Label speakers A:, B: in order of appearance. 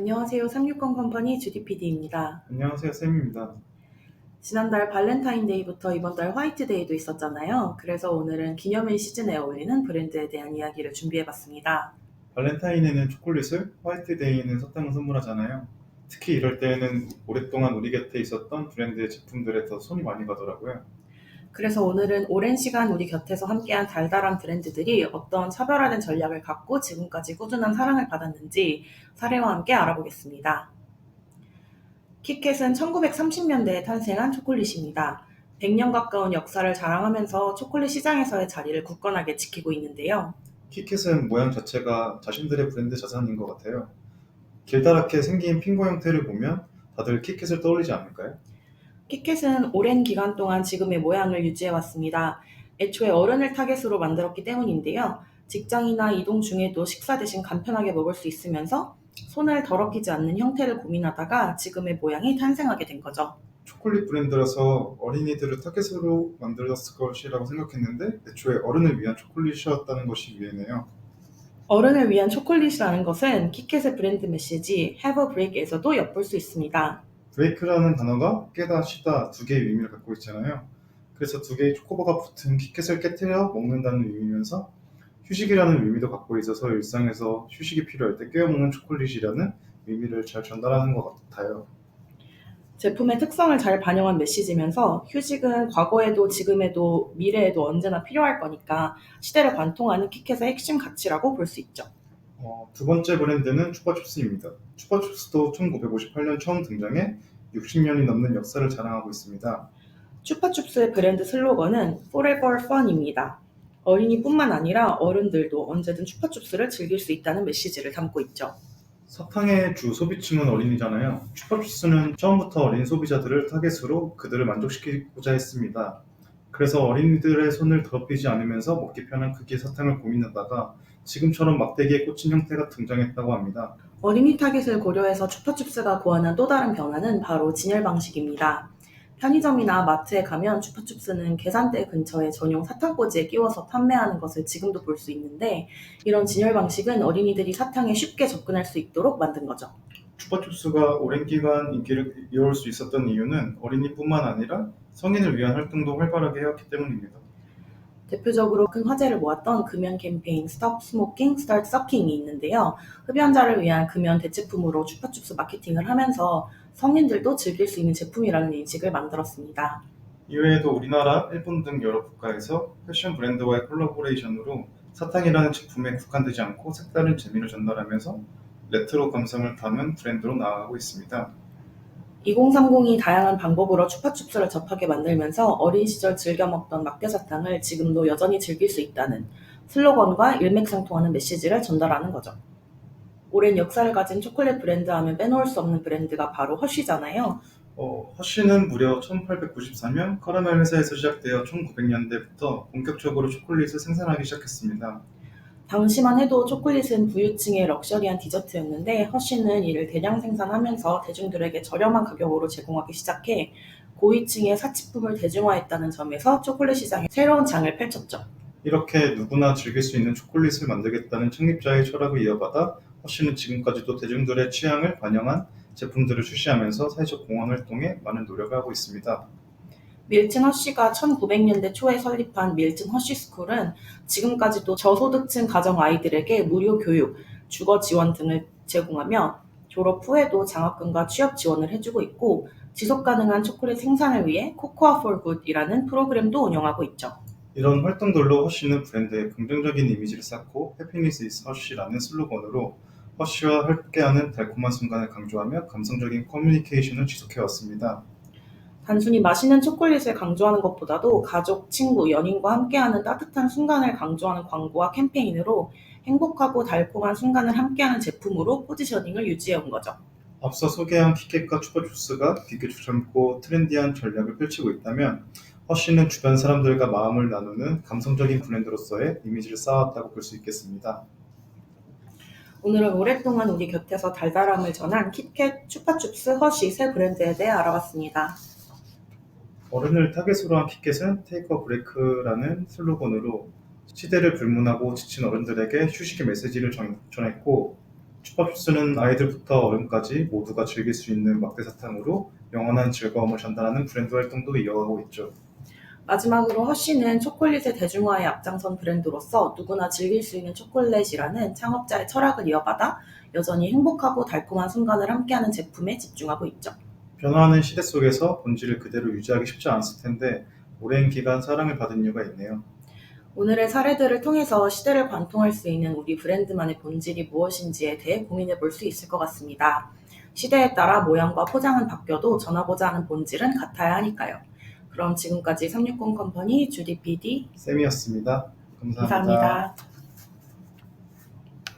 A: 안녕하세요. 360 컴퍼니 주디 PD입니다.
B: 안녕하세요, 쌤입니다.
A: 지난달 발렌타인데이부터 이번 달 화이트데이도 있었잖아요. 그래서 오늘은 기념일 시즌에 어울리는 브랜드에 대한 이야기를 준비해봤습니다.
B: 발렌타인에는 초콜릿을, 화이트데이에는 사탕을 선물하잖아요. 특히 이럴 때에는 오랫동안 우리 곁에 있었던 브랜드의 제품들에 더 손이 많이 가더라고요.
A: 그래서 오늘은 오랜 시간 우리 곁에서 함께한 달달한 브랜드들이 어떤 차별화된 전략을 갖고 지금까지 꾸준한 사랑을 받았는지 사례와 함께 알아보겠습니다. 키캣은 1930년대에 탄생한 초콜릿입니다. 100년 가까운 역사를 자랑하면서 초콜릿 시장에서의 자리를 굳건하게 지키고 있는데요.
B: 키캣은 모양 자체가 자신들의 브랜드 자산인 것 같아요. 길다랗게 생긴 핑거 형태를 보면 다들 키캣을 떠올리지 않을까요?
A: 키캣은 오랜 기간 동안 지금의 모양을 유지해왔습니다. 애초에 어른을 타겟으로 만들었기 때문인데요. 직장이나 이동 중에도 식사 대신 간편하게 먹을 수 있으면서 손을 더럽히지 않는 형태를 고민하다가 지금의 모양이 탄생하게 된 거죠.
B: 초콜릿 브랜드라서 어린이들을 타겟으로 만들었을 것이라고 생각했는데 애초에 어른을 위한 초콜릿이었다는 것이 이해네요.
A: 어른을 위한 초콜릿이라는 것은 키캣의 브랜드 메시지 Have a Break에서도 엿볼 수 있습니다.
B: 브레이크라는 단어가 깨다, 쉬다 두 개의 의미를 갖고 있잖아요. 그래서 두 개의 초코바가 붙은 키캣을 깨트려 먹는다는 의미면서 휴식이라는 의미도 갖고 있어서 일상에서 휴식이 필요할 때 깨워 먹는 초콜릿이라는 의미를 잘 전달하는 것 같아요.
A: 제품의 특성을 잘 반영한 메시지면서 휴식은 과거에도 지금에도 미래에도 언제나 필요할 거니까 시대를 관통하는 키캣의 핵심 가치라고 볼 수 있죠.
B: 두 번째 브랜드는 추파춥스입니다. 추파춥스도 1958년 처음 등장해 60년이 넘는 역사를 자랑하고 있습니다.
A: 추파춥스의 브랜드 슬로건은 Forever Fun입니다. 어린이뿐만 아니라 어른들도 언제든 추파춥스를 즐길 수 있다는 메시지를 담고 있죠.
B: 사탕의 주 소비층은 어린이잖아요. 추파춥스는 처음부터 어린 소비자들을 타겟으로 그들을 만족시키고자 했습니다. 그래서 어린이들의 손을 더럽히지 않으면서 먹기 편한 크기의 사탕을 고민하다가 지금처럼 막대기에 꽂힌 형태가 등장했다고 합니다.
A: 어린이 타깃을 고려해서 추파춥스가 고안한 또 다른 변화는 바로 진열 방식입니다. 편의점이나 마트에 가면 추파춥스는 계산대 근처에 전용 사탕꽂이에 끼워서 판매하는 것을 지금도 볼 수 있는데 이런 진열 방식은 어린이들이 사탕에 쉽게 접근할 수 있도록 만든 거죠.
B: 추파춥스가 오랜 기간 인기를 이어올 수 있었던 이유는 어린이뿐만 아니라 성인을 위한 활동도 활발하게 해왔기 때문입니다.
A: 대표적으로 큰 화제를 모았던 금연 캠페인 Stop Smoking, Start Sucking이 있는데요. 흡연자를 위한 금연 대체품으로 추파춥스 마케팅을 하면서 성인들도 즐길 수 있는 제품이라는 인식을 만들었습니다.
B: 이외에도 우리나라, 일본 등 여러 국가에서 패션 브랜드와의 콜라보레이션으로 사탕이라는 제품에 국한되지 않고 색다른 재미를 전달하면서 레트로 감성을 담은 브랜드로 나아가고 있습니다.
A: 2030이 다양한 방법으로 추파춥스를 접하게 만들면서 어린 시절 즐겨 먹던 막대사탕을 지금도 여전히 즐길 수 있다는 슬로건과 일맥상통하는 메시지를 전달하는 거죠. 오랜 역사를 가진 초콜릿 브랜드 하면 빼놓을 수 없는 브랜드가 바로 허쉬잖아요.
B: 허쉬는 무려 1894년 카라멜 회사에서 시작되어 1900년대부터 본격적으로 초콜릿을 생산하기 시작했습니다.
A: 당시만 해도 초콜릿은 부유층의 럭셔리한 디저트였는데 허쉬는 이를 대량 생산하면서 대중들에게 저렴한 가격으로 제공하기 시작해 고위층의 사치품을 대중화했다는 점에서 초콜릿 시장에 새로운 장을 펼쳤죠.
B: 이렇게 누구나 즐길 수 있는 초콜릿을 만들겠다는 창립자의 철학을 이어받아 허쉬는 지금까지도 대중들의 취향을 반영한 제품들을 출시하면서 사회적 공헌 활동에 많은 노력을 하고 있습니다.
A: 밀튼 허쉬가 1900년대 초에 설립한 밀튼 허쉬스쿨은 지금까지도 저소득층 가정 아이들에게 무료 교육, 주거 지원 등을 제공하며 졸업 후에도 장학금과 취업 지원을 해주고 있고 지속 가능한 초콜릿 생산을 위해 코코아 for Good이라는 프로그램도 운영하고 있죠.
B: 이런 활동들로 허쉬는 브랜드에 긍정적인 이미지를 쌓고 Happiness is Hershey라는 슬로건으로 허쉬와 함께하는 달콤한 순간을 강조하며 감성적인 커뮤니케이션을 지속해왔습니다.
A: 단순히 맛있는 초콜릿을 강조하는 것보다도 가족, 친구, 연인과 함께하는 따뜻한 순간을 강조하는 광고와 캠페인으로 행복하고 달콤한 순간을 함께하는 제품으로 포지셔닝을 유지해온 거죠.
B: 앞서 소개한 키캣과 추파춥스가 비교적 젊고 트렌디한 전략을 펼치고 있다면 허쉬는 주변 사람들과 마음을 나누는 감성적인 브랜드로서의 이미지를 쌓아왔다고 볼 수 있겠습니다.
A: 오늘은 오랫동안 우리 곁에서 달달함을 전한 kit캣, 추파춥스, 허쉬 세 브랜드에 대해 알아봤습니다.
B: 어른을 타겟으로 한 키캣은 테이크 어 브레이크라는 슬로건으로 시대를 불문하고 지친 어른들에게 휴식의 메시지를 전했고 춥밥주스는 아이들부터 어른까지 모두가 즐길 수 있는 막대 사탕으로 영원한 즐거움을 전달하는 브랜드 활동도 이어가고 있죠.
A: 마지막으로 허쉬는 초콜릿의 대중화에 앞장선 브랜드로서 누구나 즐길 수 있는 초콜릿이라는 창업자의 철학을 이어받아 여전히 행복하고 달콤한 순간을 함께하는 제품에 집중하고 있죠.
B: 변화하는 시대 속에서 본질을 그대로 유지하기 쉽지 않았을 텐데 오랜 기간 사랑을 받은 이유가 있네요.
A: 오늘의 사례들을 통해서 시대를 관통할 수 있는 우리 브랜드만의 본질이 무엇인지에 대해 고민해 볼 수 있을 것 같습니다. 시대에 따라 모양과 포장은 바뀌어도 전하고자 하는 본질은 같아야 하니까요. 그럼 지금까지 360 컴퍼니 주디 PD
B: 쌤이었습니다. 감사합니다.
A: 감사합니다.